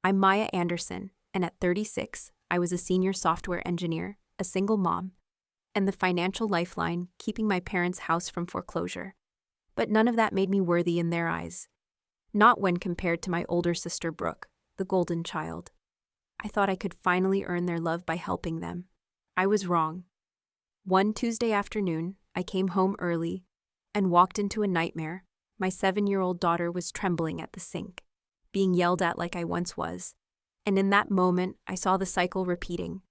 I'm Maya Anderson, and at 36, I was a senior software engineer, a single mom, and the financial lifeline keeping my parents' house from foreclosure. But none of that made me worthy in their eyes. Not when compared to my older sister Brooke, the golden child. I thought I could finally earn their love by helping them. I was wrong. One Tuesday afternoon, I came home early and walked into a nightmare. My 7-year-old daughter was trembling at the sink, being yelled at like I once was. And in that moment, I saw the cycle repeating.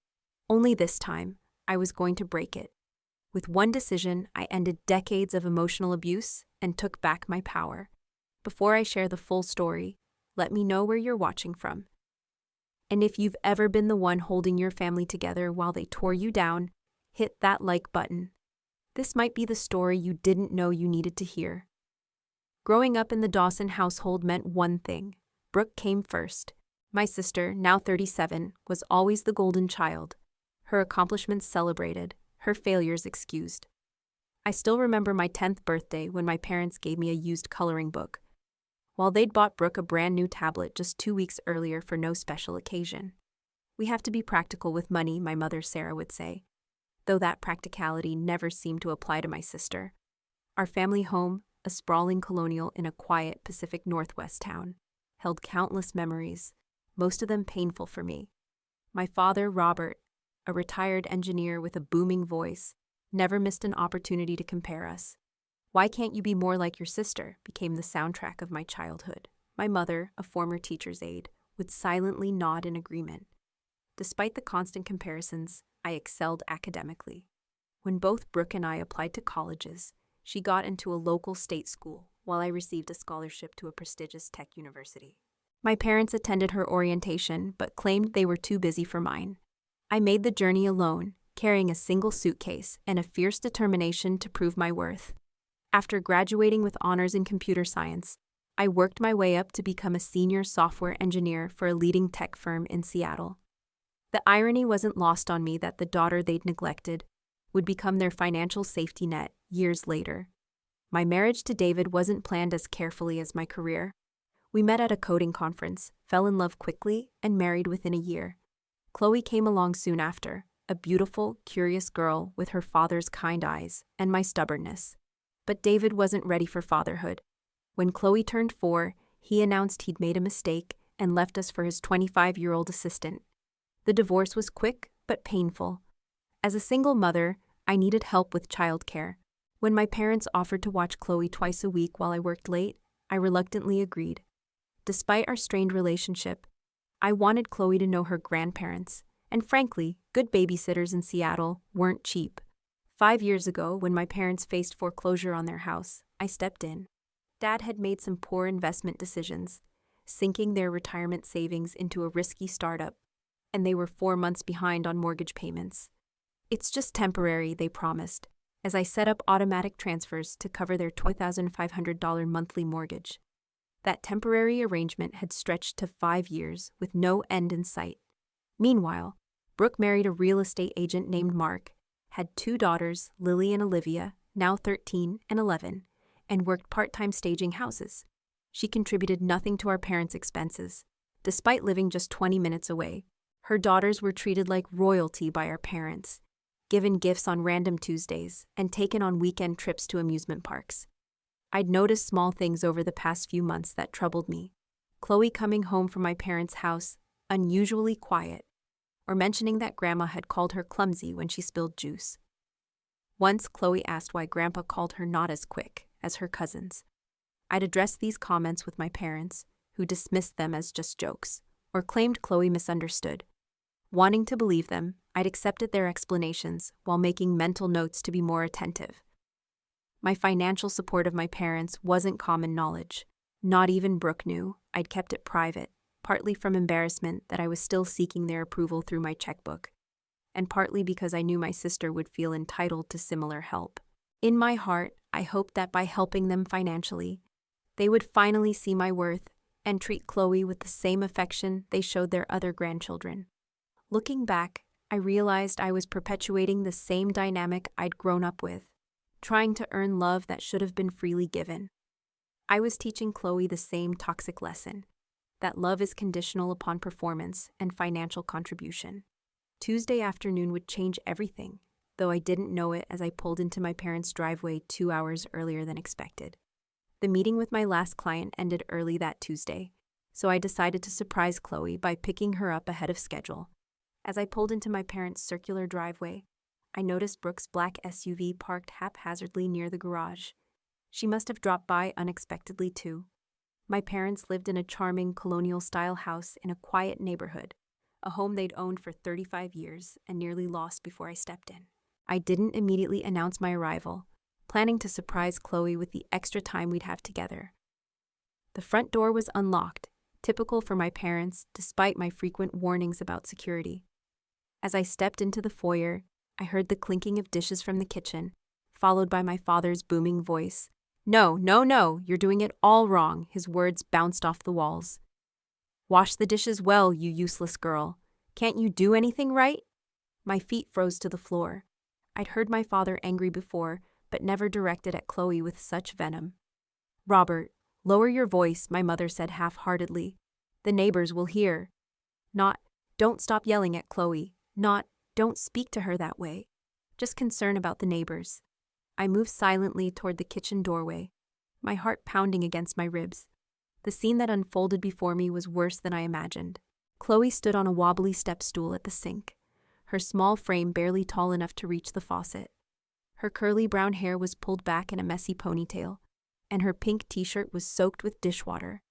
Only this time, I was going to break it. With one decision, I ended decades of emotional abuse and took back my power. Before I share the full story, let me know where you're watching from. And if you've ever been the one holding your family together while they tore you down, hit that like button. This might be the story you didn't know you needed to hear. Growing up in the Dawson household meant one thing. Brooke came first. My sister, now 37, was always the golden child. Her accomplishments celebrated, her failures excused. I still remember my 10th birthday when my parents gave me a used coloring book, while they'd bought Brooke a brand new tablet just 2 weeks earlier for no special occasion. We have to be practical with money, my mother Sarah would say, though that practicality never seemed to apply to my sister. Our family home, a sprawling colonial in a quiet Pacific Northwest town, held countless memories, most of them painful for me. My father, Robert, a retired engineer with a booming voice, never missed an opportunity to compare us. "Why can't you be more like your sister?" became the soundtrack of my childhood. My mother, a former teacher's aide, would silently nod in agreement. Despite the constant comparisons, I excelled academically. When both Brooke and I applied to colleges, she got into a local state school, while I received a scholarship to a prestigious tech university. My parents attended her orientation, but claimed they were too busy for mine. I made the journey alone, carrying a single suitcase and a fierce determination to prove my worth. After graduating with honors in computer science, I worked my way up to become a senior software engineer for a leading tech firm in Seattle. The irony wasn't lost on me that the daughter they'd neglected would become their financial safety net years later. My marriage to David wasn't planned as carefully as my career. We met at a coding conference, fell in love quickly, and married within a year. Chloe came along soon after, a beautiful, curious girl with her father's kind eyes and my stubbornness. But David wasn't ready for fatherhood. When Chloe turned 4, he announced he'd made a mistake and left us for his 25-year-old assistant. The divorce was quick but painful. As a single mother, I needed help with childcare. When my parents offered to watch Chloe twice a week while I worked late, I reluctantly agreed. Despite our strained relationship, I wanted Chloe to know her grandparents, and frankly, good babysitters in Seattle weren't cheap. 5 years ago, when my parents faced foreclosure on their house, I stepped in. Dad had made some poor investment decisions, sinking their retirement savings into a risky startup, and they were 4 months behind on mortgage payments. "It's just temporary," they promised, as I set up automatic transfers to cover their $2,500 monthly mortgage. That temporary arrangement had stretched to 5 years with no end in sight. Meanwhile, Brooke married a real estate agent named Mark, had 2 daughters, Lily and Olivia, now 13 and 11, and worked part-time staging houses. She contributed nothing to our parents' expenses, despite living just 20 minutes away. Her daughters were treated like royalty by our parents, given gifts on random Tuesdays, and taken on weekend trips to amusement parks. I'd noticed small things over the past few months that troubled me. Chloe coming home from my parents' house, unusually quiet, or mentioning that Grandma had called her clumsy when she spilled juice. Once Chloe asked why Grandpa called her not as quick as her cousins. I'd addressed these comments with my parents, who dismissed them as just jokes, or claimed Chloe misunderstood. Wanting to believe them, I'd accepted their explanations while making mental notes to be more attentive. My financial support of my parents wasn't common knowledge. Not even Brooke knew. I'd kept it private, partly from embarrassment that I was still seeking their approval through my checkbook, and partly because I knew my sister would feel entitled to similar help. In my heart, I hoped that by helping them financially, they would finally see my worth and treat Chloe with the same affection they showed their other grandchildren. Looking back, I realized I was perpetuating the same dynamic I'd grown up with, trying to earn love that should have been freely given. I was teaching Chloe the same toxic lesson. that love is conditional upon performance and financial contribution. Tuesday afternoon would change everything, though I didn't know it as I pulled into my parents' driveway 2 hours earlier than expected. The meeting with my last client ended early that Tuesday, so I decided to surprise Chloe by picking her up ahead of schedule. As I pulled into my parents' circular driveway, I noticed Brooke's black SUV parked haphazardly near the garage. She must have dropped by unexpectedly, too. My parents lived in a charming colonial-style house in a quiet neighborhood, a home they'd owned for 35 years and nearly lost before I stepped in. I didn't immediately announce my arrival, planning to surprise Chloe with the extra time we'd have together. The front door was unlocked, typical for my parents despite my frequent warnings about security. As I stepped into the foyer, I heard the clinking of dishes from the kitchen, followed by my father's booming voice. "No, no, no, you're doing it all wrong," his words bounced off the walls. "Wash the dishes well, you useless girl. Can't you do anything right?" My feet froze to the floor. I'd heard my father angry before, but never directed at Chloe with such venom. "Robert, lower your voice," my mother said half-heartedly. "The neighbors will hear." Not, "Don't stop yelling at Chloe." Not, "Don't speak to her that way." Just concern about the neighbors. I moved silently toward the kitchen doorway, my heart pounding against my ribs. The scene that unfolded before me was worse than I imagined. Chloe stood on a wobbly step stool at the sink, her small frame barely tall enough to reach the faucet. Her curly brown hair was pulled back in a messy ponytail, and her pink t-shirt was soaked with dishwater.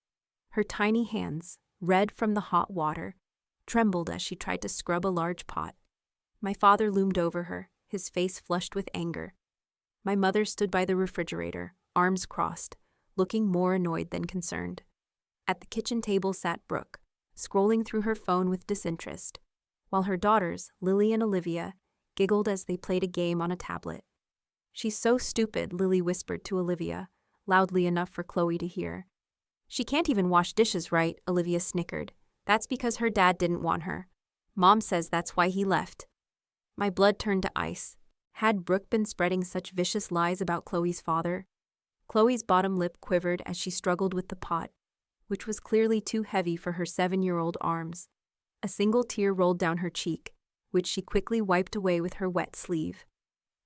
Her tiny hands, red from the hot water, trembled as she tried to scrub a large pot. My father loomed over her, his face flushed with anger. My mother stood by the refrigerator, arms crossed, looking more annoyed than concerned. At the kitchen table sat Brooke, scrolling through her phone with disinterest, while her daughters, Lily and Olivia, giggled as they played a game on a tablet. "She's so stupid," Lily whispered to Olivia, loudly enough for Chloe to hear. "She can't even wash dishes right," Olivia snickered. "That's because her dad didn't want her. Mom says that's why he left." My blood turned to ice. Had Brooke been spreading such vicious lies about Chloe's father? Chloe's bottom lip quivered as she struggled with the pot, which was clearly too heavy for her 7-year-old arms. A single tear rolled down her cheek, which she quickly wiped away with her wet sleeve.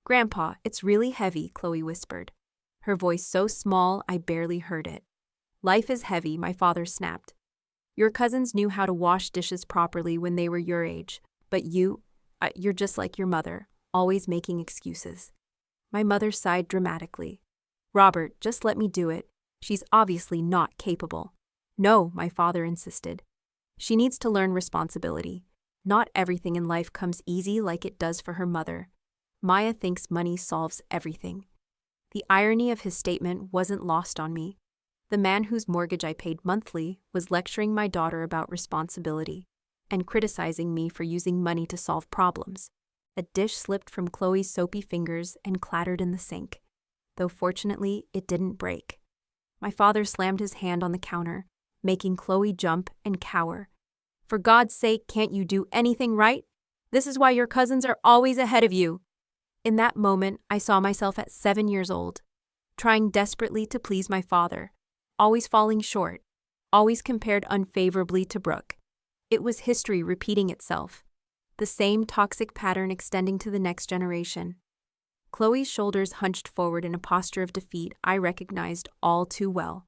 "Grandpa, it's really heavy," Chloe whispered, her voice so small I barely heard it. "Life is heavy," my father snapped. "Your cousins knew how to wash dishes properly when they were your age, but you're just like your mother, always making excuses." My mother sighed dramatically. "Robert, just let me do it. She's obviously not capable." "No," my father insisted. "She needs to learn responsibility. Not everything in life comes easy like it does for her mother. Maya thinks money solves everything." The irony of his statement wasn't lost on me. The man whose mortgage I paid monthly was lecturing my daughter about responsibility and criticizing me for using money to solve problems. A dish slipped from Chloe's soapy fingers and clattered in the sink, though fortunately it didn't break. My father slammed his hand on the counter, making Chloe jump and cower. "For God's sake, can't you do anything right? This is why your cousins are always ahead of you." In that moment, I saw myself at 7 years old, trying desperately to please my father, always falling short, always compared unfavorably to Brooke. It was history repeating itself, the same toxic pattern extending to the next generation. Chloe's shoulders hunched forward in a posture of defeat I recognized all too well.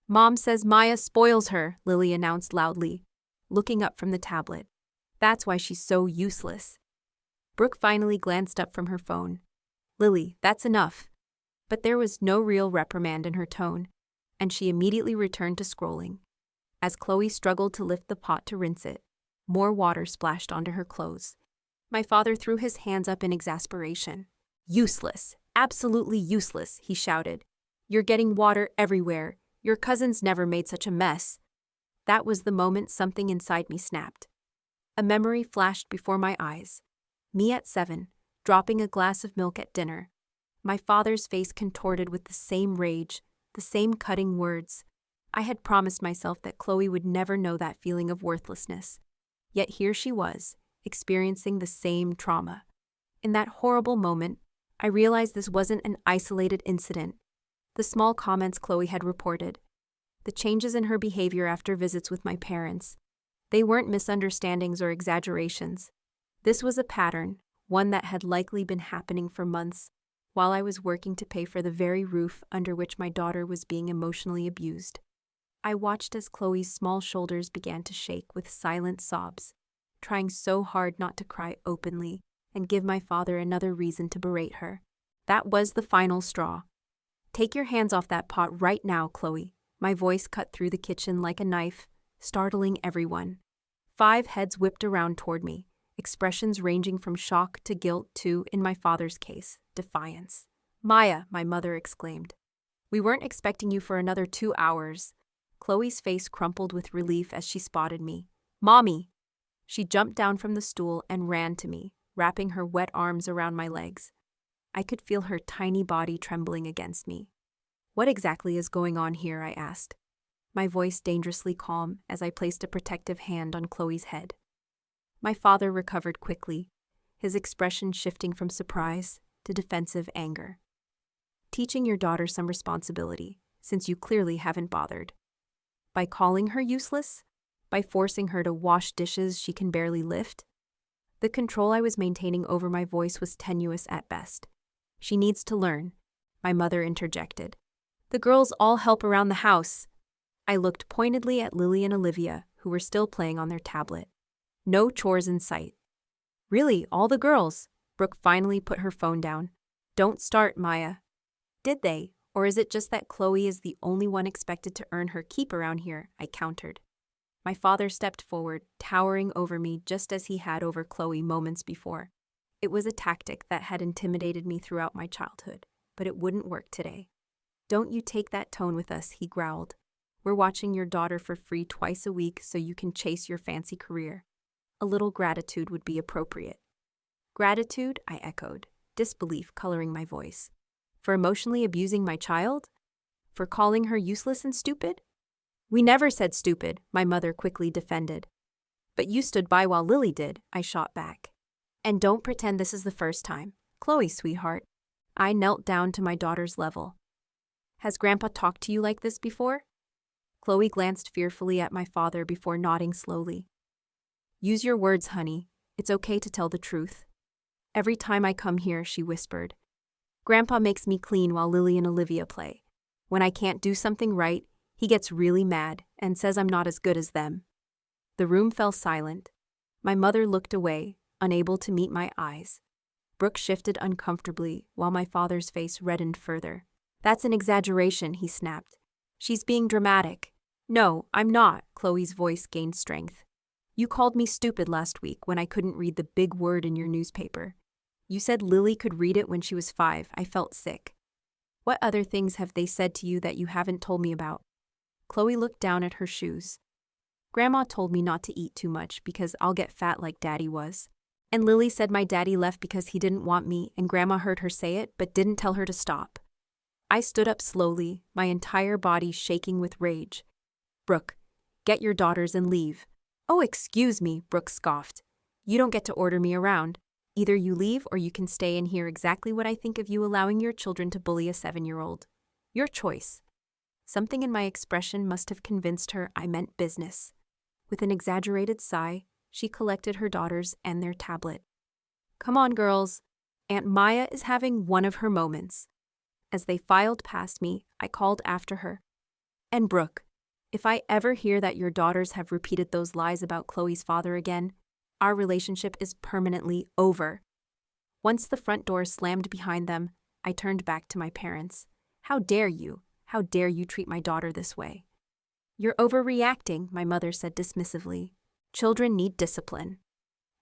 "Mom says Maya spoils her," Lily announced loudly, looking up from the tablet. "That's why she's so useless." Brooke finally glanced up from her phone. "Lily, that's enough." But there was no real reprimand in her tone, and she immediately returned to scrolling. As Chloe struggled to lift the pot to rinse it, more water splashed onto her clothes. My father threw his hands up in exasperation. "Useless, absolutely useless," he shouted. "You're getting water everywhere. Your cousins never made such a mess." That was the moment something inside me snapped. A memory flashed before my eyes. Me at 7, dropping a glass of milk at dinner. My father's face contorted with the same rage, the same cutting words. I had promised myself that Chloe would never know that feeling of worthlessness. Yet here she was, experiencing the same trauma. In that horrible moment, I realized this wasn't an isolated incident. The small comments Chloe had reported, the the changes in her behavior after visits with my parents. They weren't misunderstandings or exaggerations. This was a pattern, one that had likely been happening for months, while I was working to pay for the very roof under which my daughter was being emotionally abused. I watched as Chloe's small shoulders began to shake with silent sobs, trying so hard not to cry openly and give my father another reason to berate her. That was the final straw. "Take your hands off that pot right now, Chloe." My voice cut through the kitchen like a knife, startling everyone. 5 heads whipped around toward me, expressions ranging from shock to guilt to, in my father's case, defiance. "Maya," my mother exclaimed. "We weren't expecting you for another 2 hours." Chloe's face crumpled with relief as she spotted me. "Mommy!" She jumped down from the stool and ran to me, wrapping her wet arms around my legs. I could feel her tiny body trembling against me. "What exactly is going on here?" I asked, my voice dangerously calm as I placed a protective hand on Chloe's head. My father recovered quickly, his expression shifting from surprise to defensive anger. "Teaching your daughter some responsibility, since you clearly haven't bothered. By calling her useless? By forcing her to wash dishes she can barely lift?" The control I was maintaining over my voice was tenuous at best. "She needs to learn," my mother interjected. "The girls all help around the house." I looked pointedly at Lily and Olivia, who were still playing on their tablet. No chores in sight. "Really, all the girls?" Brooke finally put her phone down. "Don't start, Maya." "Did they? Or is it just that Chloe is the only one expected to earn her keep around here?" I countered. My father stepped forward, towering over me just as he had over Chloe moments before. It was a tactic that had intimidated me throughout my childhood, but it wouldn't work today. "Don't you take that tone with us," he growled. "We're watching your daughter for free twice a week so you can chase your fancy career. A little gratitude would be appropriate." "Gratitude?" I echoed, disbelief coloring my voice. "For emotionally abusing my child? For calling her useless and stupid?" "We never said stupid," my mother quickly defended. "But you stood by while Lily did," I shot back. "And don't pretend this is the first time. Chloe, sweetheart." I knelt down to my daughter's level. "Has Grandpa talked to you like this before?" Chloe glanced fearfully at my father before nodding slowly. "Use your words, honey. It's okay to tell the truth." "Every time I come here," she whispered, "Grandpa makes me clean while Lily and Olivia play. When I can't do something right, he gets really mad and says I'm not as good as them." The room fell silent. My mother looked away, unable to meet my eyes. Brooke shifted uncomfortably while my father's face reddened further. "That's an exaggeration," he snapped. "She's being dramatic." "No, I'm not," Chloe's voice gained strength. "You called me stupid last week when I couldn't read the big word in your newspaper. You said Lily could read it when she was 5. I felt sick. What other things have they said to you that you haven't told me about?" Chloe looked down at her shoes. "Grandma told me not to eat too much because I'll get fat like Daddy was. And Lily said my daddy left because he didn't want me and Grandma heard her say it but didn't tell her to stop." I stood up slowly, my entire body shaking with rage. "Brooke, get your daughters and leave." "Oh, excuse me," Brooke scoffed. "You don't get to order me around. Either you leave or you can stay and hear exactly what I think of you allowing your children to bully a 7-year-old. Your choice." Something in my expression must have convinced her I meant business. With an exaggerated sigh, she collected her daughters and their tablet. "Come on, girls. Aunt Maya is having one of her moments." As they filed past me, I called after her. "And Brooke, if I ever hear that your daughters have repeated those lies about Chloe's father again, our relationship is permanently over." Once the front door slammed behind them, I turned back to my parents. "How dare you? How dare you treat my daughter this way?" "You're overreacting," my mother said dismissively. "Children need discipline."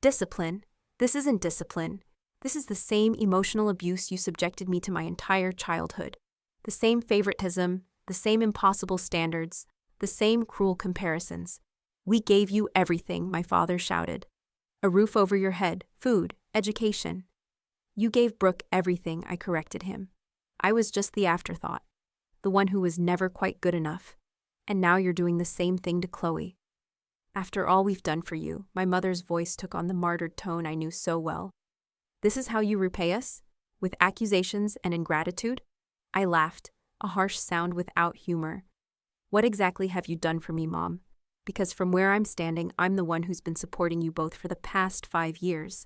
"Discipline? This isn't discipline. This is the same emotional abuse you subjected me to my entire childhood. The same favoritism, the same impossible standards, the same cruel comparisons. We gave you everything," my father shouted. "A roof over your head, food, education." "You gave Brooke everything," I corrected him. "I was just the afterthought, the one who was never quite good enough. And now you're doing the same thing to Chloe. After all we've done for you," my mother's voice took on the martyred tone I knew so well. "This is how you repay us? With accusations and ingratitude?" I laughed, a harsh sound without humor. What exactly have you done for me, Mom? Because from where I'm standing, I'm the one who's been supporting you both for the past 5 years.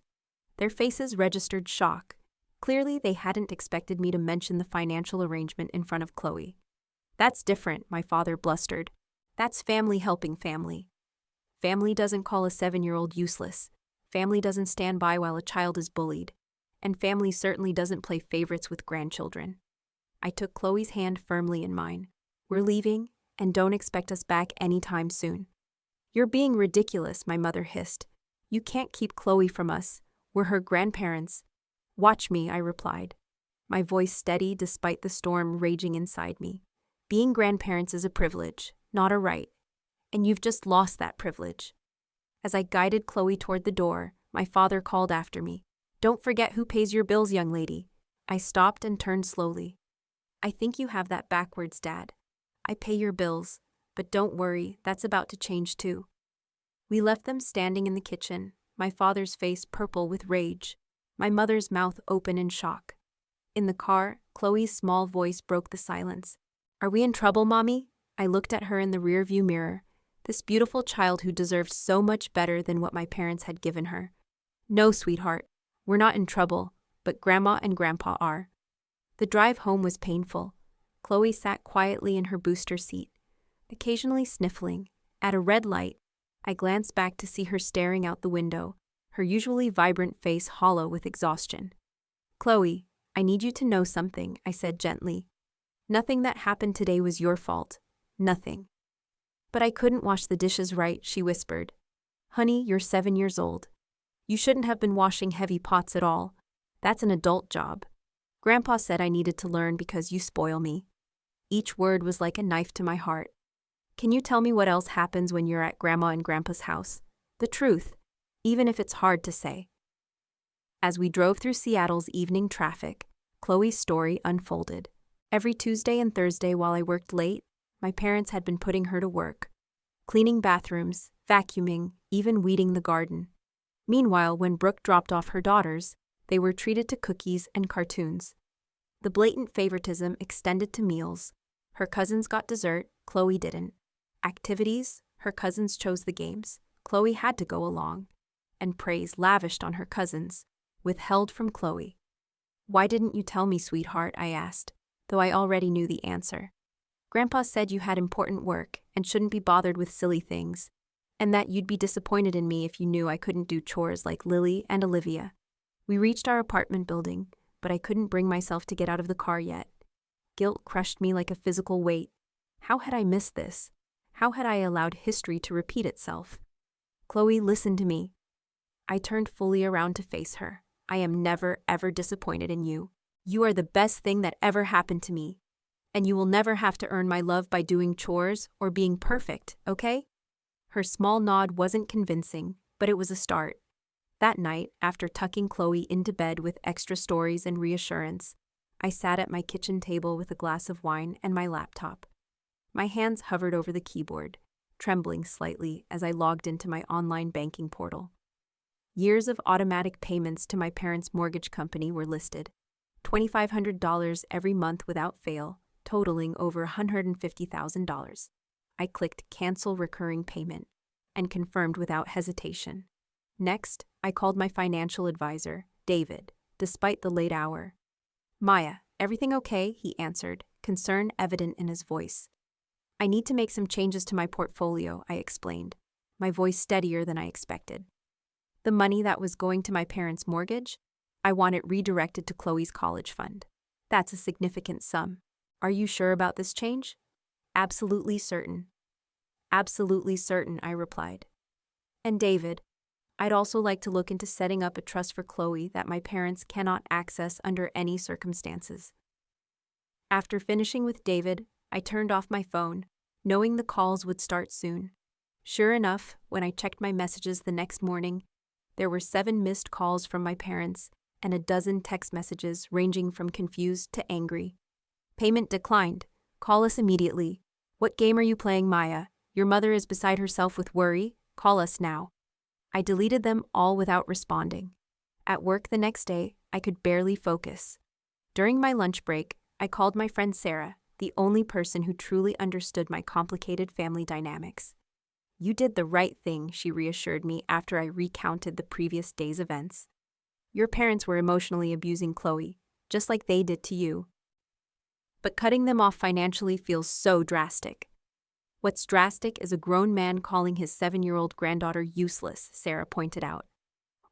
Their faces registered shock. Clearly, they hadn't expected me to mention the financial arrangement in front of Chloe. That's different, my father blustered. That's family helping family. Family doesn't call a 7-year-old useless. Family doesn't stand by while a child is bullied. And family certainly doesn't play favorites with grandchildren. I took Chloe's hand firmly in mine. We're leaving, and don't expect us back anytime soon. You're being ridiculous, my mother hissed. You can't keep Chloe from us. We're her grandparents. Watch me, I replied, my voice steady despite the storm raging inside me. Being grandparents is a privilege, not a right. And you've just lost that privilege. As I guided Chloe toward the door, my father called after me. Don't forget who pays your bills, young lady. I stopped and turned slowly. I think you have that backwards, Dad. I pay your bills, but don't worry, that's about to change too. We left them standing in the kitchen, my father's face purple with rage, my mother's mouth open in shock. In the car, Chloe's small voice broke the silence. Are we in trouble, Mommy? I looked at her in the rearview mirror, this beautiful child who deserved so much better than what my parents had given her. No, sweetheart, we're not in trouble, but Grandma and Grandpa are. The drive home was painful. Chloe sat quietly in her booster seat, occasionally sniffling. At a red light, I glanced back to see her staring out the window, her usually vibrant face hollow with exhaustion. Chloe, I need you to know something, I said gently. Nothing that happened today was your fault. Nothing. But I couldn't wash the dishes right, she whispered. Honey, you're 7 years old. You shouldn't have been washing heavy pots at all. That's an adult job. Grandpa said I needed to learn because you spoil me. Each word was like a knife to my heart. Can you tell me what else happens when you're at Grandma and Grandpa's house? The truth, even if it's hard to say. As we drove through Seattle's evening traffic, Chloe's story unfolded. Every Tuesday and Thursday while I worked late, my parents had been putting her to work, cleaning bathrooms, vacuuming, even weeding the garden. Meanwhile, when Brooke dropped off her daughters, they were treated to cookies and cartoons. The blatant favoritism extended to meals. Her cousins got dessert, Chloe didn't. Activities, her cousins chose the games. Chloe had to go along. And praise lavished on her cousins, withheld from Chloe. Why didn't you tell me, sweetheart? I asked, though I already knew the answer. Grandpa said you had important work and shouldn't be bothered with silly things, and that you'd be disappointed in me if you knew I couldn't do chores like Lily and Olivia. We reached our apartment building, but I couldn't bring myself to get out of the car yet. Guilt crushed me like a physical weight. How had I missed this? How had I allowed history to repeat itself? Chloe, listen to me. I turned fully around to face her. I am never, ever disappointed in you. You are the best thing that ever happened to me. And you will never have to earn my love by doing chores or being perfect, okay? Her small nod wasn't convincing, but it was a start. That night, after tucking Chloe into bed with extra stories and reassurance, I sat at my kitchen table with a glass of wine and my laptop. My hands hovered over the keyboard, trembling slightly as I logged into my online banking portal. Years of automatic payments to my parents' mortgage company were listed, $2,500 every month without fail, totaling over $150,000. I clicked Cancel Recurring Payment and confirmed without hesitation. Next, I called my financial advisor, David, despite the late hour. Maya, everything okay? He answered, concern evident in his voice. I need to make some changes to my portfolio, I explained, my voice steadier than I expected. The money that was going to my parents' mortgage, I want it redirected to Chloe's college fund. That's a significant sum. Are you sure about this change? Absolutely certain. Absolutely certain, I replied. And David, I'd also like to look into setting up a trust for Chloe that my parents cannot access under any circumstances. After finishing with David, I turned off my phone, knowing the calls would start soon. Sure enough, when I checked my messages the next morning, there were 7 missed calls from my parents and a dozen text messages ranging from confused to angry. Payment declined. Call us immediately. What game are you playing, Maya? Your mother is beside herself with worry. Call us now. I deleted them all without responding. At work the next day, I could barely focus. During my lunch break, I called my friend Sarah, the only person who truly understood my complicated family dynamics. You did the right thing, she reassured me after I recounted the previous day's events. Your parents were emotionally abusing Chloe, just like they did to you. But cutting them off financially feels so drastic. What's drastic is a grown man calling his 7-year-old granddaughter useless, Sarah pointed out.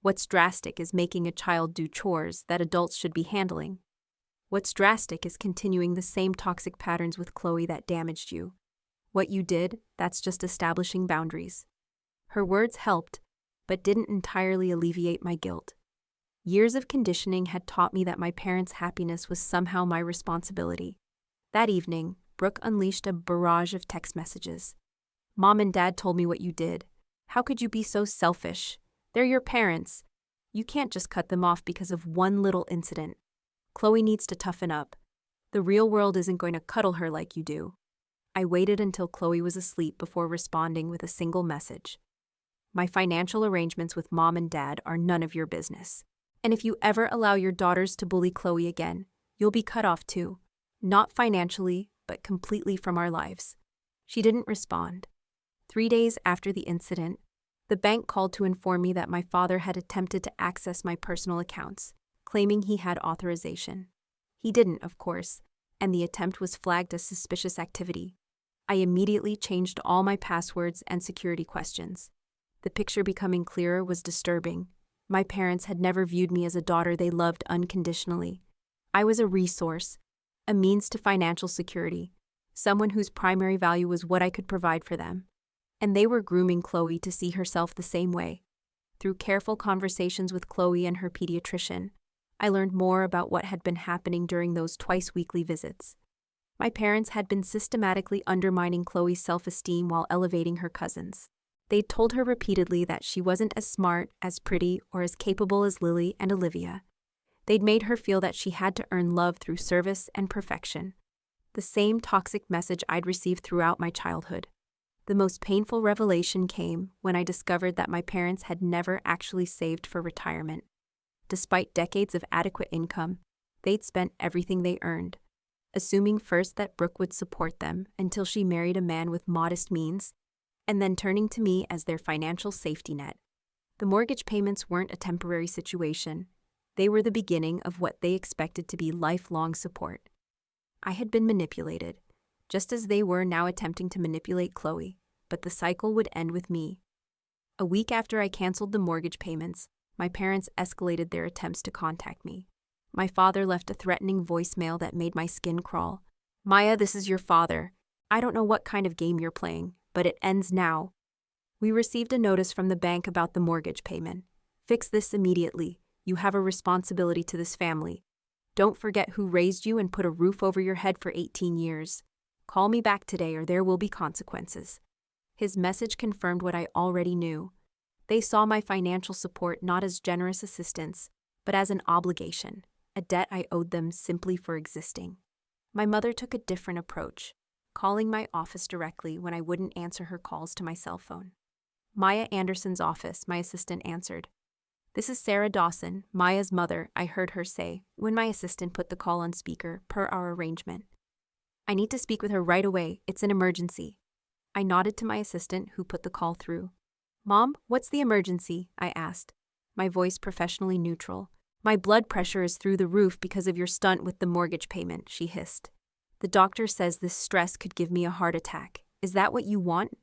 What's drastic is making a child do chores that adults should be handling. What's drastic is continuing the same toxic patterns with Chloe that damaged you. What you did, that's just establishing boundaries. Her words helped, but didn't entirely alleviate my guilt. Years of conditioning had taught me that my parents' happiness was somehow my responsibility. That evening, Brooke unleashed a barrage of text messages. Mom and Dad told me what you did. How could you be so selfish? They're your parents. You can't just cut them off because of one little incident. Chloe needs to toughen up. The real world isn't going to cuddle her like you do. I waited until Chloe was asleep before responding with a single message. My financial arrangements with Mom and Dad are none of your business. And if you ever allow your daughters to bully Chloe again, you'll be cut off too. Not financially, but completely from our lives. She didn't respond. 3 days after the incident, the bank called to inform me that my father had attempted to access my personal accounts, claiming he had authorization. He didn't, of course, and the attempt was flagged as suspicious activity. I immediately changed all my passwords and security questions. The picture becoming clearer was disturbing. My parents had never viewed me as a daughter they loved unconditionally. I was a resource, a means to financial security, someone whose primary value was what I could provide for them. And they were grooming Chloe to see herself the same way. Through careful conversations with Chloe and her pediatrician, I learned more about what had been happening during those twice-weekly visits. My parents had been systematically undermining Chloe's self-esteem while elevating her cousins. They'd told her repeatedly that she wasn't as smart, as pretty, or as capable as Lily and Olivia. They'd made her feel that she had to earn love through service and perfection. The same toxic message I'd received throughout my childhood. The most painful revelation came when I discovered that my parents had never actually saved for retirement. Despite decades of adequate income, they'd spent everything they earned, assuming first that Brooke would support them until she married a man with modest means, and then turning to me as their financial safety net. The mortgage payments weren't a temporary situation. They were the beginning of what they expected to be lifelong support. I had been manipulated, just as they were now attempting to manipulate Chloe, but the cycle would end with me. A week after I canceled the mortgage payments, my parents escalated their attempts to contact me. My father left a threatening voicemail that made my skin crawl. "Maya, this is your father. I don't know what kind of game you're playing, but it ends now. We received a notice from the bank about the mortgage payment. Fix this immediately. You have a responsibility to this family. Don't forget who raised you and put a roof over your head for 18 years. Call me back today or there will be consequences." His message confirmed what I already knew. They saw my financial support not as generous assistance, but as an obligation, a debt I owed them simply for existing. My mother took a different approach, calling my office directly when I wouldn't answer her calls to my cell phone. "Maya Anderson's office," my assistant answered. "This is Sarah Dawson, Maya's mother," I heard her say when my assistant put the call on speaker per our arrangement. "I need to speak with her right away. It's an emergency." I nodded to my assistant, who put the call through. "Mom, what's the emergency?" I asked, my voice professionally neutral. "My blood pressure is through the roof because of your stunt with the mortgage payment," she hissed. "The doctor says this stress could give me a heart attack. Is that what you want?"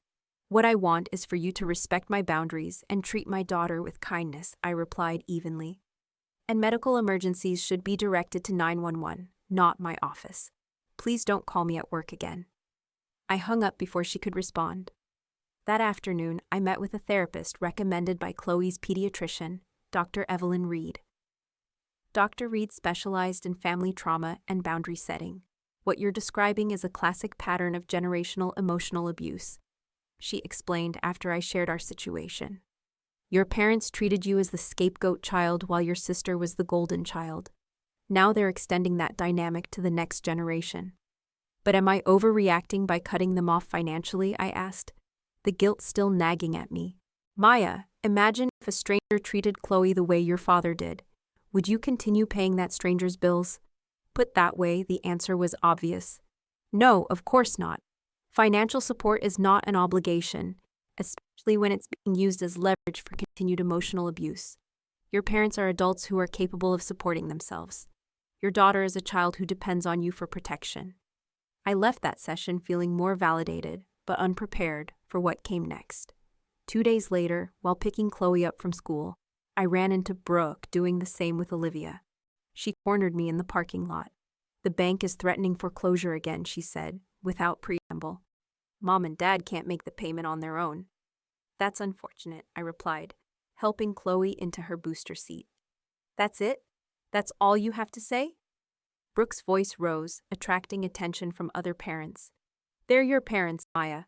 "What I want is for you to respect my boundaries and treat my daughter with kindness," I replied evenly. "And medical emergencies should be directed to 911, not my office. Please don't call me at work again." I hung up before she could respond. That afternoon, I met with a therapist recommended by Chloe's pediatrician, Dr. Evelyn Reed. Dr. Reed specialized in family trauma and boundary setting. "What you're describing is a classic pattern of generational emotional abuse," she explained after I shared our situation. "Your parents treated you as the scapegoat child while your sister was the golden child. Now they're extending that dynamic to the next generation." "But am I overreacting by cutting them off financially?" I asked, the guilt still nagging at me. "Maya, imagine if a stranger treated Chloe the way your father did. Would you continue paying that stranger's bills?" Put that way, the answer was obvious. No, of course not. Financial support is not an obligation, especially when it's being used as leverage for continued emotional abuse. Your parents are adults who are capable of supporting themselves. Your daughter is a child who depends on you for protection. I left that session feeling more validated, but unprepared for what came next. 2 days later, while picking Chloe up from school, I ran into Brooke doing the same with Olivia. She cornered me in the parking lot. "The bank is threatening foreclosure again," she said, without preamble. "Mom and Dad can't make the payment on their own." "That's unfortunate," I replied, helping Chloe into her booster seat. "That's it? That's all you have to say?" Brooke's voice rose, attracting attention from other parents. "They're your parents, Maya."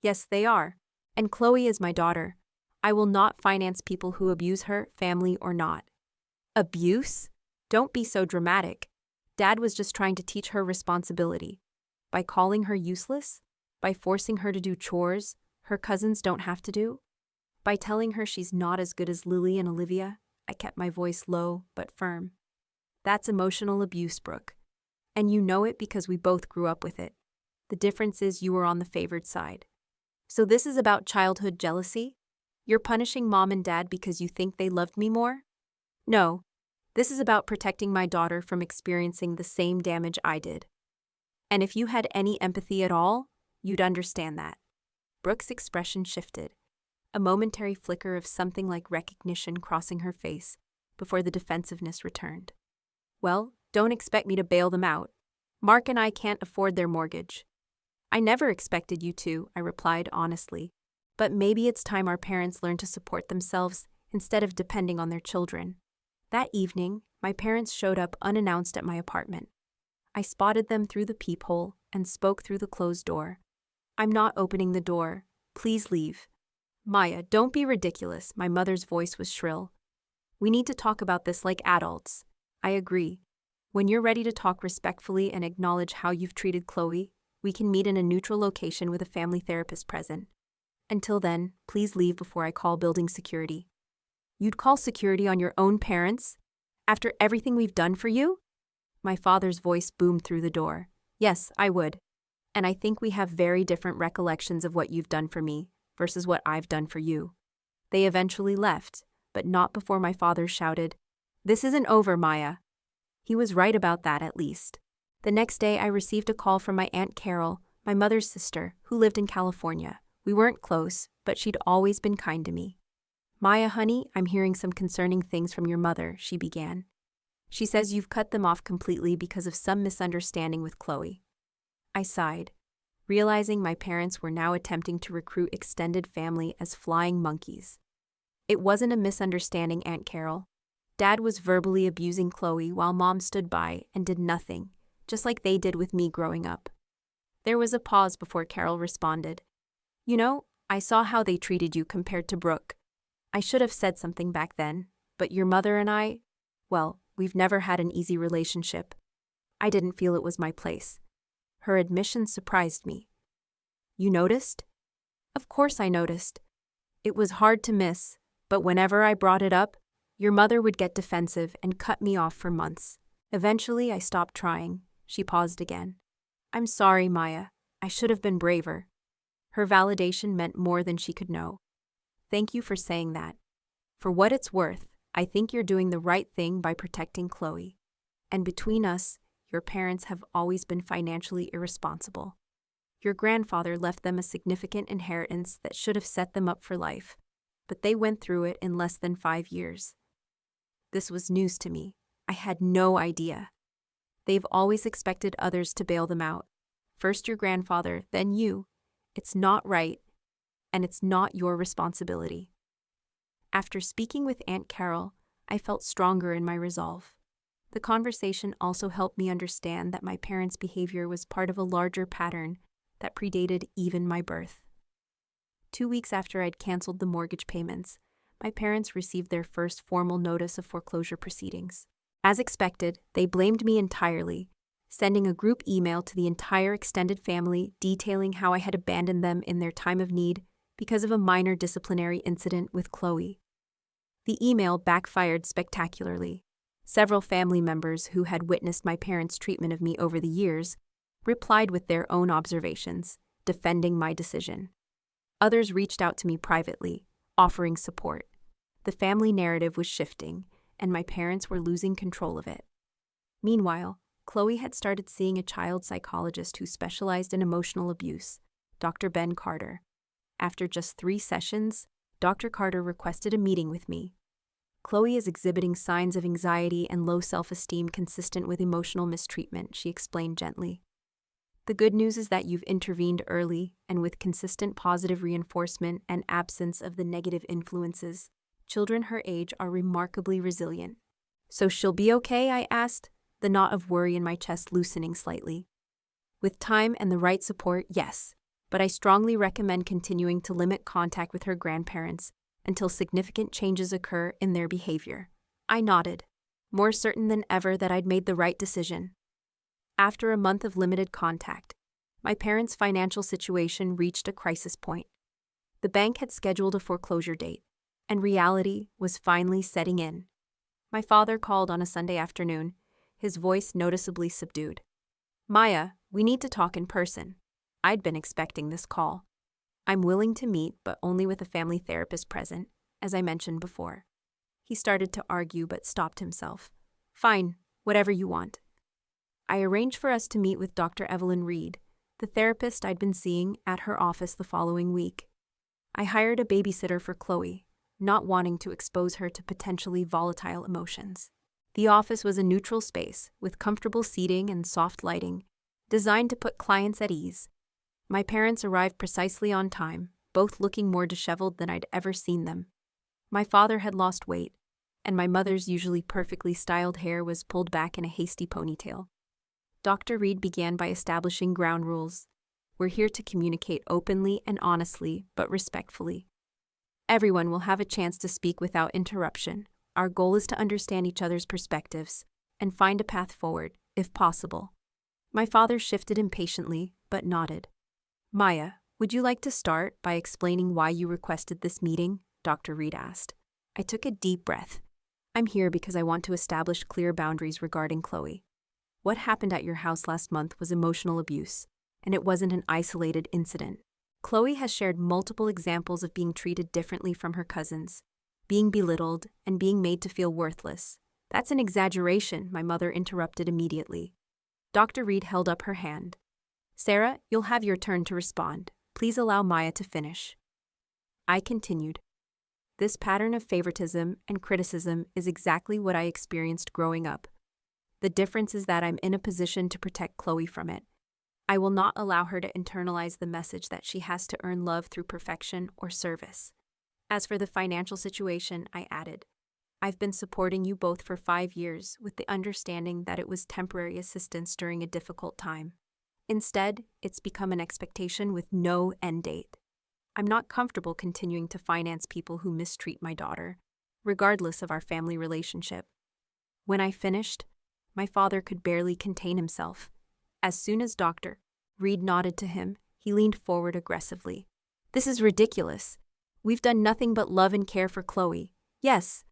"Yes, they are. And Chloe is my daughter. I will not finance people who abuse her, family or not." "Abuse? Don't be so dramatic. Dad was just trying to teach her responsibility. By calling her useless? By forcing her to do chores her cousins don't have to do? By telling her she's not as good as Lily and Olivia?" I kept my voice low but firm. "That's emotional abuse, Brooke. And you know it because we both grew up with it. The difference is you were on the favored side. So this is about childhood jealousy? You're punishing Mom and Dad because you think they loved me more? No. This is about protecting my daughter from experiencing the same damage I did. And if you had any empathy at all, you'd understand that." Brooke's expression shifted, a momentary flicker of something like recognition crossing her face before the defensiveness returned. "Well, don't expect me to bail them out. Mark and I can't afford their mortgage." "I never expected you to," I replied honestly. "But maybe it's time our parents learn to support themselves instead of depending on their children." That evening, my parents showed up unannounced at my apartment. I spotted them through the peephole and spoke through the closed door. "I'm not opening the door. Please leave." "Maya, don't be ridiculous," my mother's voice was shrill. "We need to talk about this like adults." "I agree. When you're ready to talk respectfully and acknowledge how you've treated Chloe, we can meet in a neutral location with a family therapist present. Until then, please leave before I call building security." "You'd call security on your own parents? After everything we've done for you?" My father's voice boomed through the door. "Yes, I would. And I think we have very different recollections of what you've done for me versus what I've done for you." They eventually left, but not before my father shouted, "This isn't over, Maya." He was right about that, at least. The next day, I received a call from my Aunt Carol, my mother's sister, who lived in California. We weren't close, but she'd always been kind to me. "Maya, honey, I'm hearing some concerning things from your mother," she began. "She says you've cut them off completely because of some misunderstanding with Chloe." I sighed, realizing my parents were now attempting to recruit extended family as flying monkeys. "It wasn't a misunderstanding, Aunt Carol. Dad was verbally abusing Chloe while Mom stood by and did nothing, just like they did with me growing up." There was a pause before Carol responded. "You know, I saw how they treated you compared to Brooke. I should have said something back then, but your mother and I, well, we've never had an easy relationship. I didn't feel it was my place." Her admission surprised me. "You noticed?" "Of course I noticed. It was hard to miss, but whenever I brought it up, your mother would get defensive and cut me off for months. Eventually, I stopped trying." She paused again. "I'm sorry, Maya. I should have been braver." Her validation meant more than she could know. "Thank you for saying that. For what it's worth, I think you're doing the right thing by protecting Chloe. And between us, your parents have always been financially irresponsible. Your grandfather left them a significant inheritance that should have set them up for life, but they went through it in less than 5 years." This was news to me. I had no idea. They've always expected others to bail them out. First your grandfather, then you. It's not right, and it's not your responsibility. After speaking with Aunt Carol, I felt stronger in my resolve. The conversation also helped me understand that my parents' behavior was part of a larger pattern that predated even my birth. 2 weeks after I'd canceled the mortgage payments, my parents received their first formal notice of foreclosure proceedings. As expected, they blamed me entirely, sending a group email to the entire extended family detailing how I had abandoned them in their time of need because of a minor disciplinary incident with Chloe. The email backfired spectacularly. Several family members who had witnessed my parents' treatment of me over the years replied with their own observations, defending my decision. Others reached out to me privately, offering support. The family narrative was shifting, and my parents were losing control of it. Meanwhile, Chloe had started seeing a child psychologist who specialized in emotional abuse, Dr. Ben Carter. After just 3 sessions, Dr. Carter requested a meeting with me. Chloe is exhibiting signs of anxiety and low self-esteem consistent with emotional mistreatment, she explained gently. The good news is that you've intervened early, and with consistent positive reinforcement and absence of the negative influences, children her age are remarkably resilient. So she'll be okay, I asked, the knot of worry in my chest loosening slightly. With time and the right support, yes, but I strongly recommend continuing to limit contact with her grandparents until significant changes occur in their behavior. I nodded, more certain than ever that I'd made the right decision. After a month of limited contact, my parents' financial situation reached a crisis point. The bank had scheduled a foreclosure date, and reality was finally setting in. My father called on a Sunday afternoon, his voice noticeably subdued. "Maya, we need to talk in person." I'd been expecting this call. "I'm willing to meet, but only with a family therapist present, as I mentioned before." He started to argue but stopped himself. "Fine, whatever you want." I arranged for us to meet with Dr. Evelyn Reed, the therapist I'd been seeing at her office the following week. I hired a babysitter for Chloe, not wanting to expose her to potentially volatile emotions. The office was a neutral space with comfortable seating and soft lighting, designed to put clients at ease. My parents arrived precisely on time, both looking more disheveled than I'd ever seen them. My father had lost weight, and my mother's usually perfectly styled hair was pulled back in a hasty ponytail. Dr. Reed began by establishing ground rules. We're here to communicate openly and honestly, but respectfully. Everyone will have a chance to speak without interruption. Our goal is to understand each other's perspectives and find a path forward, if possible. My father shifted impatiently, but nodded. "Maya, would you like to start by explaining why you requested this meeting?" Dr. Reed asked. I took a deep breath. "I'm here because I want to establish clear boundaries regarding Chloe. What happened at your house last month was emotional abuse, and it wasn't an isolated incident. Chloe has shared multiple examples of being treated differently from her cousins, being belittled, and being made to feel worthless." "That's an exaggeration," my mother interrupted immediately. Dr. Reed held up her hand. "Sarah, you'll have your turn to respond. Please allow Maya to finish." I continued. "This pattern of favoritism and criticism is exactly what I experienced growing up. The difference is that I'm in a position to protect Chloe from it. I will not allow her to internalize the message that she has to earn love through perfection or service. As for the financial situation," I added, "I've been supporting you both for 5 years with the understanding that it was temporary assistance during a difficult time. Instead, it's become an expectation with no end date. I'm not comfortable continuing to finance people who mistreat my daughter, regardless of our family relationship." When I finished, my father could barely contain himself. As soon as Dr. Reed nodded to him, he leaned forward aggressively. "This is ridiculous. We've done nothing but love and care for Chloe. Yes,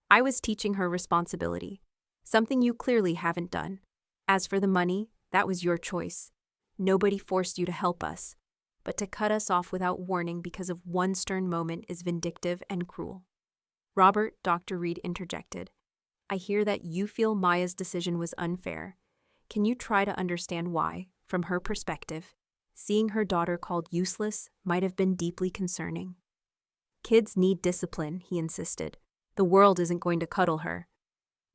I was teaching her responsibility, something you clearly haven't done. As for the money, that was your choice. Nobody forced you to help us, but to cut us off without warning because of one stern moment is vindictive and cruel." "Robert," Dr. Reed interjected, "I hear that you feel Maya's decision was unfair. Can you try to understand why, from her perspective, seeing her daughter called useless might have been deeply concerning?" "Kids need discipline," he insisted. "The world isn't going to cuddle her."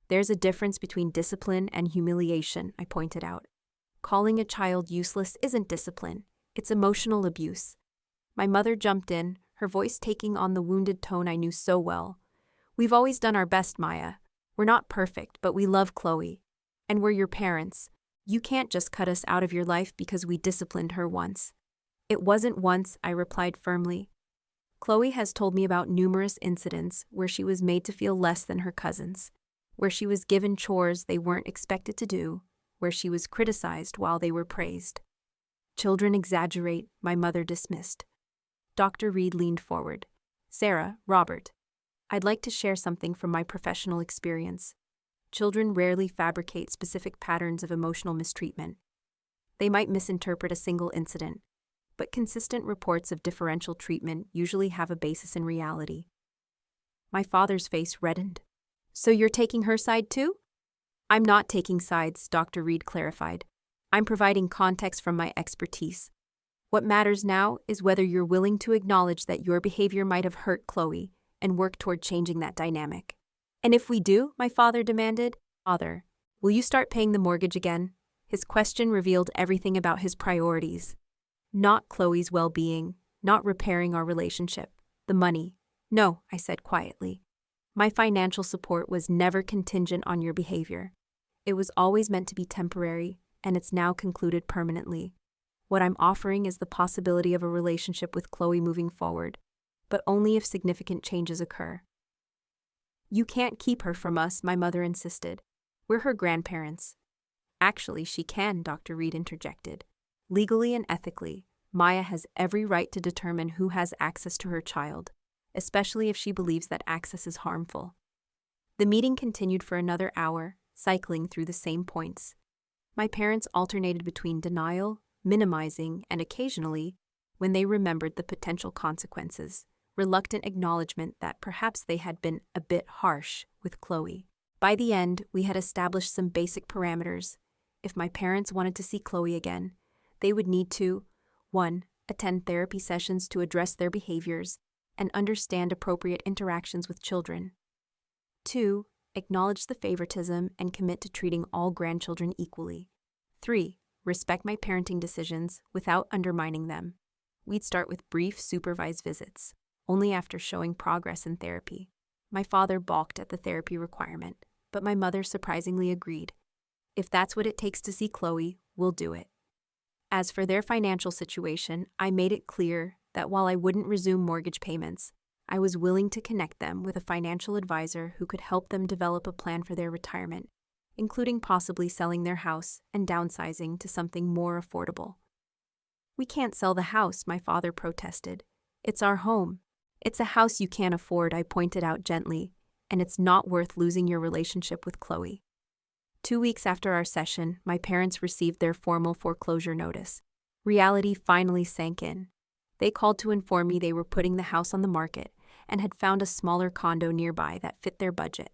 "There's a difference between discipline and humiliation," I pointed out. "Calling a child useless isn't discipline, it's emotional abuse." My mother jumped in, her voice taking on the wounded tone I knew so well. "We've always done our best, Maya. We're not perfect, but we love Chloe. And we're your parents. You can't just cut us out of your life because we disciplined her once." "It wasn't once," I replied firmly. "Chloe has told me about numerous incidents where she was made to feel less than her cousins, where she was given chores they weren't expected to do, where she was criticized while they were praised." "Children exaggerate," my mother dismissed. Dr. Reed leaned forward. "Sarah, Robert, I'd like to share something from my professional experience. Children rarely fabricate specific patterns of emotional mistreatment. They might misinterpret a single incident, but consistent reports of differential treatment usually have a basis in reality. My father's face reddened. So you're taking her side too? I'm not taking sides, Dr. Reed clarified. I'm providing context from my expertise. What matters now is whether you're willing to acknowledge that your behavior might have hurt Chloe and work toward changing that dynamic. And if we do, my father demanded, Father, will you start paying the mortgage again? His question revealed everything about his priorities. Not Chloe's well-being, not repairing our relationship, the money. No, I said quietly. My financial support was never contingent on your behavior. It was always meant to be temporary, and it's now concluded permanently. What I'm offering is the possibility of a relationship with Chloe moving forward, but only if significant changes occur. You can't keep her from us, my mother insisted. We're her grandparents. Actually, she can, Dr. Reed interjected. Legally and ethically, Maya has every right to determine who has access to her child, especially if she believes that access is harmful. The meeting continued for another hour, cycling through the same points. My parents alternated between denial, minimizing, and occasionally, when they remembered the potential consequences, reluctant acknowledgement that perhaps they had been a bit harsh with Chloe. By the end, we had established some basic parameters. If my parents wanted to see Chloe again, they would need to 1. Attend therapy sessions to address their behaviors and understand appropriate interactions with children. 2. Acknowledge the favoritism and commit to treating all grandchildren equally. 3. Respect my parenting decisions without undermining them. We'd start with brief supervised visits, only after showing progress in therapy. My father balked at the therapy requirement, but my mother surprisingly agreed. If that's what it takes to see Chloe, we'll do it. As for their financial situation, I made it clear that while I wouldn't resume mortgage payments, I was willing to connect them with a financial advisor who could help them develop a plan for their retirement, including possibly selling their house and downsizing to something more affordable. We can't sell the house, my father protested. It's our home. It's a house you can't afford, I pointed out gently, and it's not worth losing your relationship with Chloe. 2 weeks after our session, my parents received their formal foreclosure notice. Reality finally sank in. They called to inform me they were putting the house on the market and had found a smaller condo nearby that fit their budget.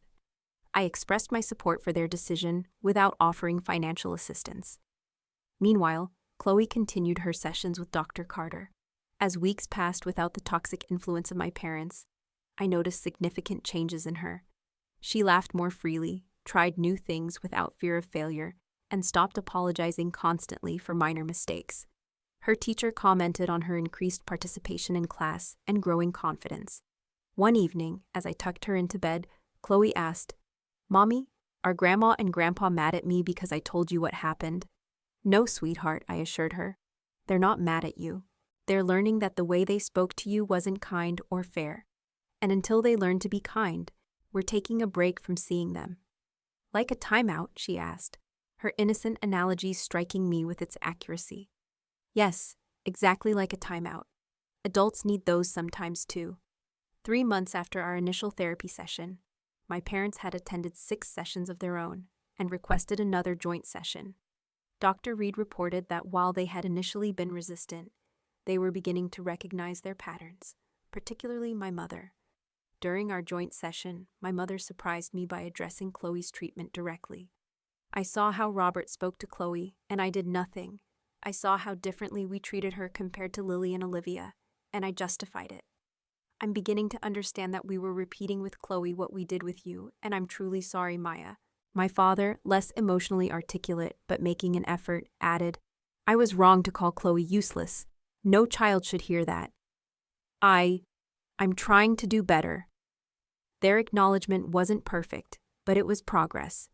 I expressed my support for their decision without offering financial assistance. Meanwhile, Chloe continued her sessions with Dr. Carter. As weeks passed without the toxic influence of my parents, I noticed significant changes in her. She laughed more freely, tried new things without fear of failure, and stopped apologizing constantly for minor mistakes. Her teacher commented on her increased participation in class and growing confidence. One evening, as I tucked her into bed, Chloe asked, "Mommy, are Grandma and Grandpa mad at me because I told you what happened?" "No, sweetheart," I assured her. "They're not mad at you. They're learning that the way they spoke to you wasn't kind or fair. And until they learn to be kind, we're taking a break from seeing them." "Like a timeout?" she asked, her innocent analogy striking me with its accuracy. "Yes, exactly like a timeout. Adults need those sometimes too." 3 months after our initial therapy session, my parents had attended 6 sessions of their own and requested another joint session. Dr. Reed reported that while they had initially been resistant, they were beginning to recognize their patterns, particularly my mother. During our joint session, my mother surprised me by addressing Chloe's treatment directly. I saw how Robert spoke to Chloe, and I did nothing. I saw how differently we treated her compared to Lily and Olivia, and I justified it. "I'm beginning to understand that we were repeating with Chloe what we did with you, and I'm truly sorry, Maya." My father, less emotionally articulate but making an effort, added, "I was wrong to call Chloe useless. No child should hear that. I'm trying to do better." Their acknowledgement wasn't perfect, but it was progress.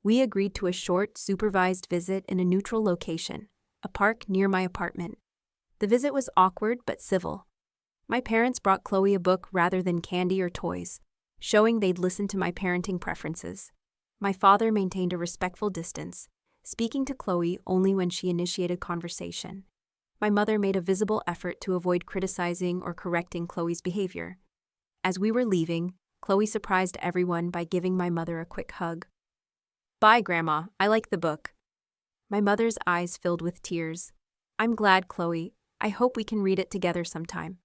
We agreed to a short, supervised visit in a neutral location, a park near my apartment. The visit was awkward but civil. My parents brought Chloe a book rather than candy or toys, showing they'd listened to my parenting preferences. My father maintained a respectful distance, speaking to Chloe only when she initiated conversation. My mother made a visible effort to avoid criticizing or correcting Chloe's behavior. As we were leaving, Chloe surprised everyone by giving my mother a quick hug. "Bye, Grandma. I like the book." My mother's eyes filled with tears. I'm glad, Chloe. I hope we can read it together sometime.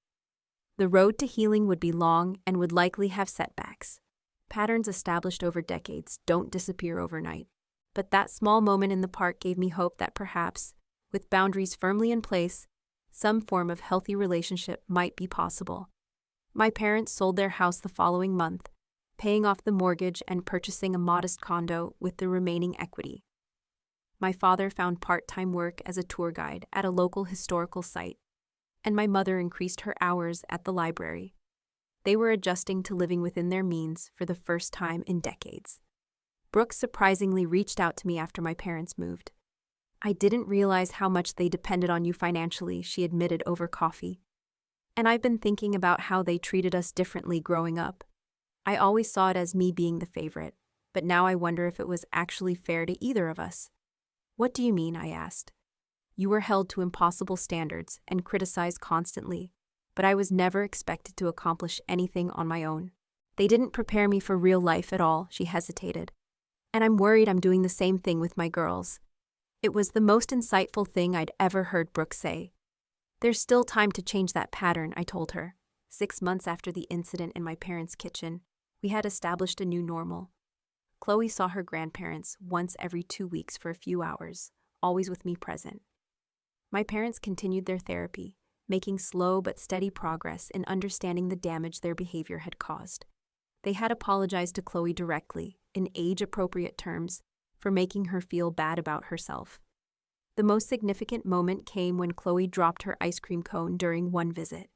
The road to healing would be long and would likely have setbacks. Patterns established over decades don't disappear overnight. But that small moment in the park gave me hope that perhaps, with boundaries firmly in place, some form of healthy relationship might be possible. My parents sold their house the following month, paying off the mortgage and purchasing a modest condo with the remaining equity. My father found part-time work as a tour guide at a local historical site, and my mother increased her hours at the library. They were adjusting to living within their means for the first time in decades. Brooke surprisingly reached out to me after my parents moved. I didn't realize how much they depended on you financially, she admitted over coffee. And I've been thinking about how they treated us differently growing up. I always saw it as me being the favorite, but now I wonder if it was actually fair to either of us. What do you mean? I asked. You were held to impossible standards and criticized constantly, but I was never expected to accomplish anything on my own. They didn't prepare me for real life at all, she hesitated. And I'm worried I'm doing the same thing with my girls. It was the most insightful thing I'd ever heard Brooke say. There's still time to change that pattern, I told her. 6 months after the incident in my parents' kitchen, we had established a new normal. Chloe saw her grandparents once every 2 weeks for a few hours, always with me present. My parents continued their therapy, making slow but steady progress in understanding the damage their behavior had caused. They had apologized to Chloe directly, in age-appropriate terms, for making her feel bad about herself. The most significant moment came when Chloe dropped her ice cream cone during one visit.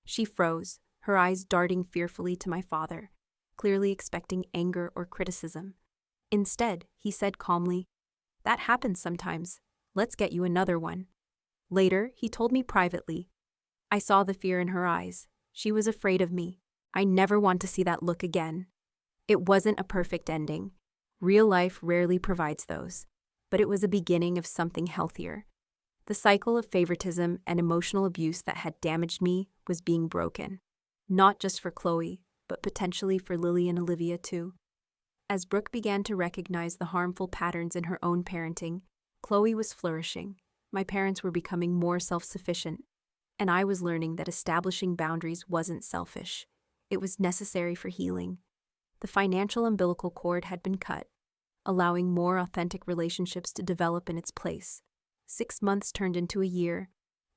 She froze, her eyes darting fearfully to my father, clearly expecting anger or criticism. Instead, he said calmly, "That happens sometimes. Let's get you another one." Later, he told me privately. I saw the fear in her eyes. She was afraid of me. I never want to see that look again. It wasn't a perfect ending. Real life rarely provides those. But it was a beginning of something healthier. The cycle of favoritism and emotional abuse that had damaged me was being broken. Not just for Chloe, but potentially for Lily and Olivia too. As Brooke began to recognize the harmful patterns in her own parenting, Chloe was flourishing. My parents were becoming more self-sufficient, and I was learning that establishing boundaries wasn't selfish. It was necessary for healing. The financial umbilical cord had been cut, allowing more authentic relationships to develop in its place. 6 months turned into a year,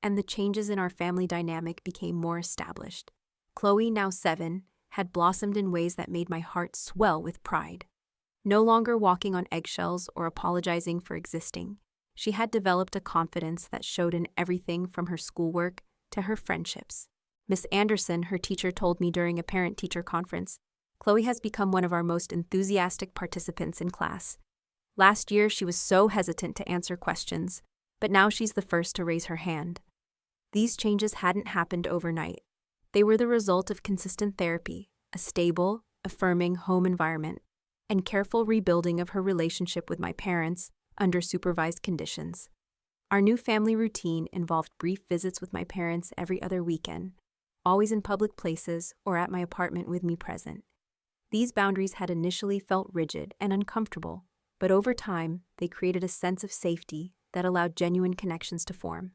and the changes in our family dynamic became more established. Chloe, now 7, had blossomed in ways that made my heart swell with pride. No longer walking on eggshells or apologizing for existing, she had developed a confidence that showed in everything from her schoolwork to her friendships. Miss Anderson, her teacher, told me during a parent-teacher conference, "Chloe has become one of our most enthusiastic participants in class. Last year, she was so hesitant to answer questions, but now she's the first to raise her hand." These changes hadn't happened overnight. They were the result of consistent therapy, a stable, affirming home environment, and careful rebuilding of her relationship with my parents under supervised conditions. Our new family routine involved brief visits with my parents every other weekend, always in public places or at my apartment with me present. These boundaries had initially felt rigid and uncomfortable, but over time, they created a sense of safety that allowed genuine connections to form.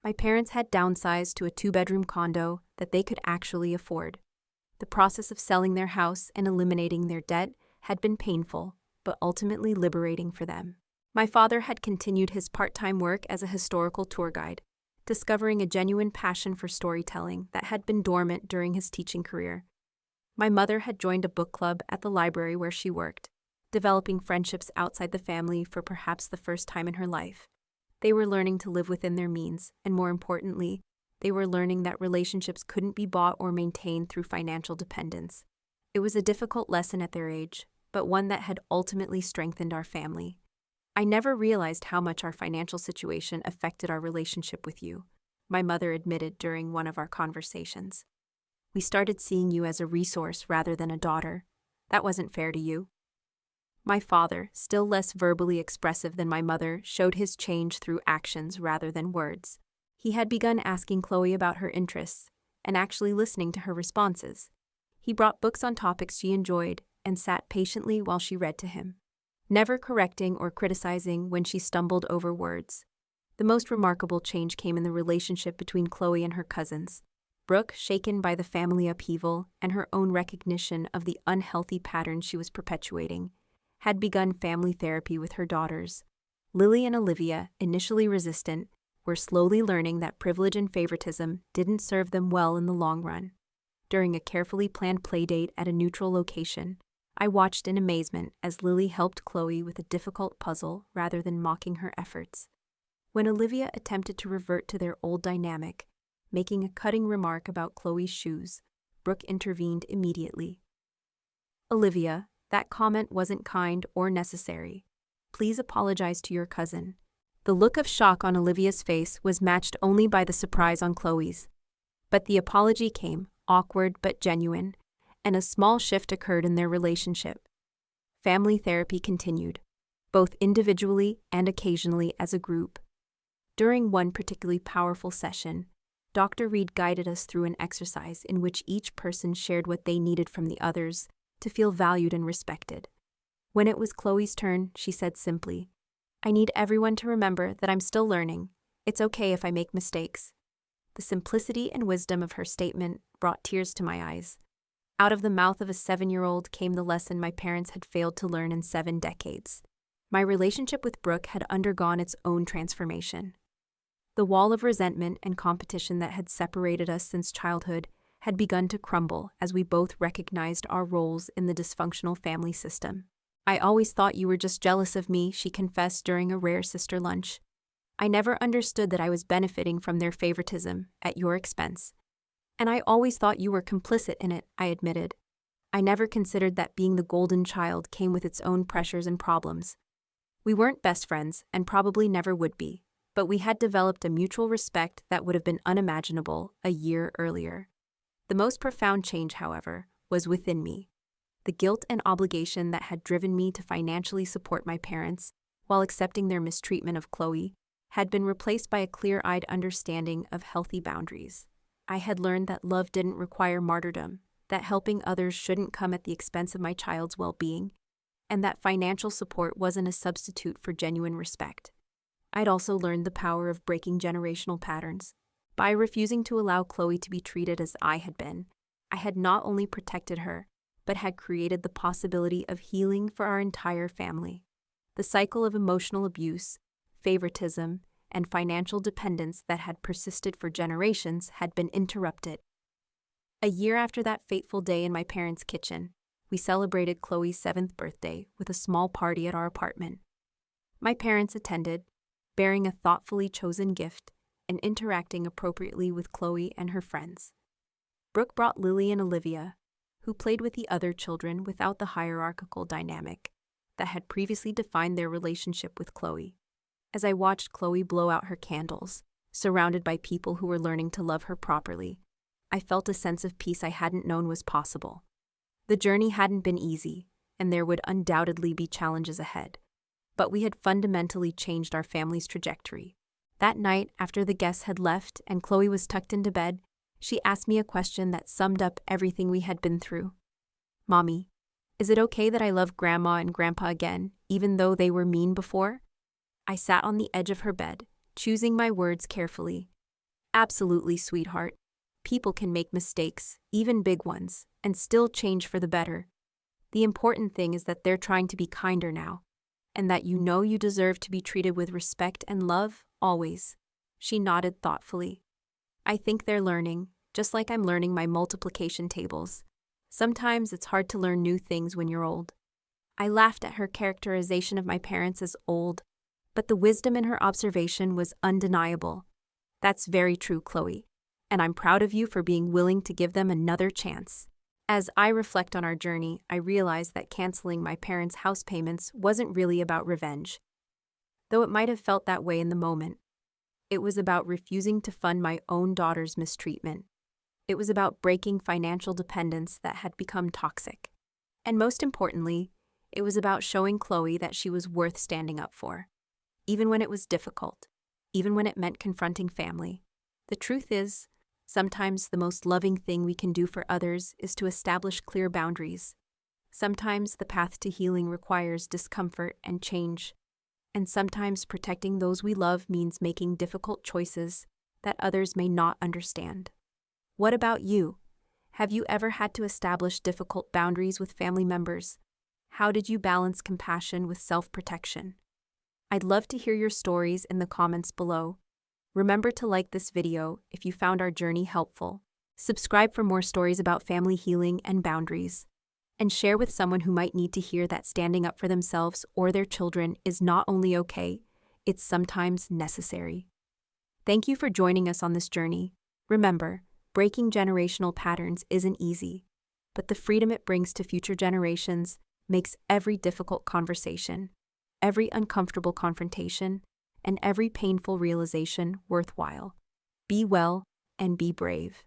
My parents had downsized to a 2-bedroom condo that they could actually afford. The process of selling their house and eliminating their debt had been painful, but ultimately liberating for them. My father had continued his part-time work as a historical tour guide, discovering a genuine passion for storytelling that had been dormant during his teaching career. My mother had joined a book club at the library where she worked, developing friendships outside the family for perhaps the first time in her life. They were learning to live within their means, and more importantly, they were learning that relationships couldn't be bought or maintained through financial dependence. It was a difficult lesson at their age, but one that had ultimately strengthened our family. "I never realized how much our financial situation affected our relationship with you," my mother admitted during one of our conversations. "We started seeing you as a resource rather than a daughter. That wasn't fair to you." My father, still less verbally expressive than my mother, showed his change through actions rather than words. He had begun asking Chloe about her interests and actually listening to her responses. He brought books on topics she enjoyed and sat patiently while she read to him. never correcting or criticizing when she stumbled over words. The most remarkable change came in the relationship between Chloe and her cousins. Brooke, shaken by the family upheaval and her own recognition of the unhealthy patterns she was perpetuating, had begun family therapy with her daughters. Lily and Olivia, initially resistant, were slowly learning that privilege and favoritism didn't serve them well in the long run. During a carefully planned playdate at a neutral location, I watched in amazement as Lily helped Chloe with a difficult puzzle rather than mocking her efforts. When Olivia attempted to revert to their old dynamic, making a cutting remark about Chloe's shoes, Brooke intervened immediately. "Olivia, that comment wasn't kind or necessary. Please apologize to your cousin." The look of shock on Olivia's face was matched only by the surprise on Chloe's. But the apology came, awkward but genuine, and a small shift occurred in their relationship. Family therapy continued, both individually and occasionally as a group. During one particularly powerful session, Dr. Reed guided us through an exercise in which each person shared what they needed from the others to feel valued and respected. When it was Chloe's turn, she said simply, "I need everyone to remember that I'm still learning. It's okay if I make mistakes." The simplicity and wisdom of her statement brought tears to my eyes. Out of the mouth of a 7-year-old came the lesson my parents had failed to learn in 7 decades. My relationship with Brooke had undergone its own transformation. The wall of resentment and competition that had separated us since childhood had begun to crumble as we both recognized our roles in the dysfunctional family system. "I always thought you were just jealous of me," she confessed during a rare sister lunch. "I never understood that I was benefiting from their favoritism at your expense. And I always thought you were complicit in it," I admitted. "I never considered that being the golden child came with its own pressures and problems." We weren't best friends and probably never would be, but we had developed a mutual respect that would have been unimaginable a year earlier. The most profound change, however, was within me. The guilt and obligation that had driven me to financially support my parents while accepting their mistreatment of Chloe had been replaced by a clear-eyed understanding of healthy boundaries. I had learned that love didn't require martyrdom, that helping others shouldn't come at the expense of my child's well-being, and that financial support wasn't a substitute for genuine respect. I'd also learned the power of breaking generational patterns. By refusing to allow Chloe to be treated as I had been, I had not only protected her, but had created the possibility of healing for our entire family. The cycle of emotional abuse, favoritism, and financial dependence that had persisted for generations had been interrupted. A year after that fateful day in my parents' kitchen, we celebrated Chloe's 7th birthday with a small party at our apartment. My parents attended, bearing a thoughtfully chosen gift and interacting appropriately with Chloe and her friends. Brooke brought Lily and Olivia, who played with the other children without the hierarchical dynamic that had previously defined their relationship with Chloe. As I watched Chloe blow out her candles, surrounded by people who were learning to love her properly, I felt a sense of peace I hadn't known was possible. The journey hadn't been easy, and there would undoubtedly be challenges ahead. But we had fundamentally changed our family's trajectory. That night, after the guests had left and Chloe was tucked into bed, she asked me a question that summed up everything we had been through. "Mommy, is it okay that I love Grandma and Grandpa again, even though they were mean before?" I sat on the edge of her bed, choosing my words carefully. "Absolutely, sweetheart. People can make mistakes, even big ones, and still change for the better. The important thing is that they're trying to be kinder now, and that you know you deserve to be treated with respect and love, always." She nodded thoughtfully. "I think they're learning, just like I'm learning my multiplication tables. Sometimes it's hard to learn new things when you're old." I laughed at her characterization of my parents as old, but the wisdom in her observation was undeniable. "That's very true, Chloe, and I'm proud of you for being willing to give them another chance." As I reflect on our journey, I realize that canceling my parents' house payments wasn't really about revenge. Though it might have felt that way in the moment. It was about refusing to fund my own daughter's mistreatment. It was about breaking financial dependence that had become toxic. And most importantly, it was about showing Chloe that she was worth standing up for. Even when it was difficult, even when it meant confronting family. The truth is, sometimes the most loving thing we can do for others is to establish clear boundaries. Sometimes the path to healing requires discomfort and change, and sometimes protecting those we love means making difficult choices that others may not understand. What about you? Have you ever had to establish difficult boundaries with family members? How did you balance compassion with self-protection? I'd love to hear your stories in the comments below. Remember to like this video if you found our journey helpful. Subscribe for more stories about family healing and boundaries. And share with someone who might need to hear that standing up for themselves or their children is not only okay, it's sometimes necessary. Thank you for joining us on this journey. Remember, breaking generational patterns isn't easy, but the freedom it brings to future generations makes every difficult conversation, every uncomfortable confrontation, and every painful realization worthwhile. Be well and be brave.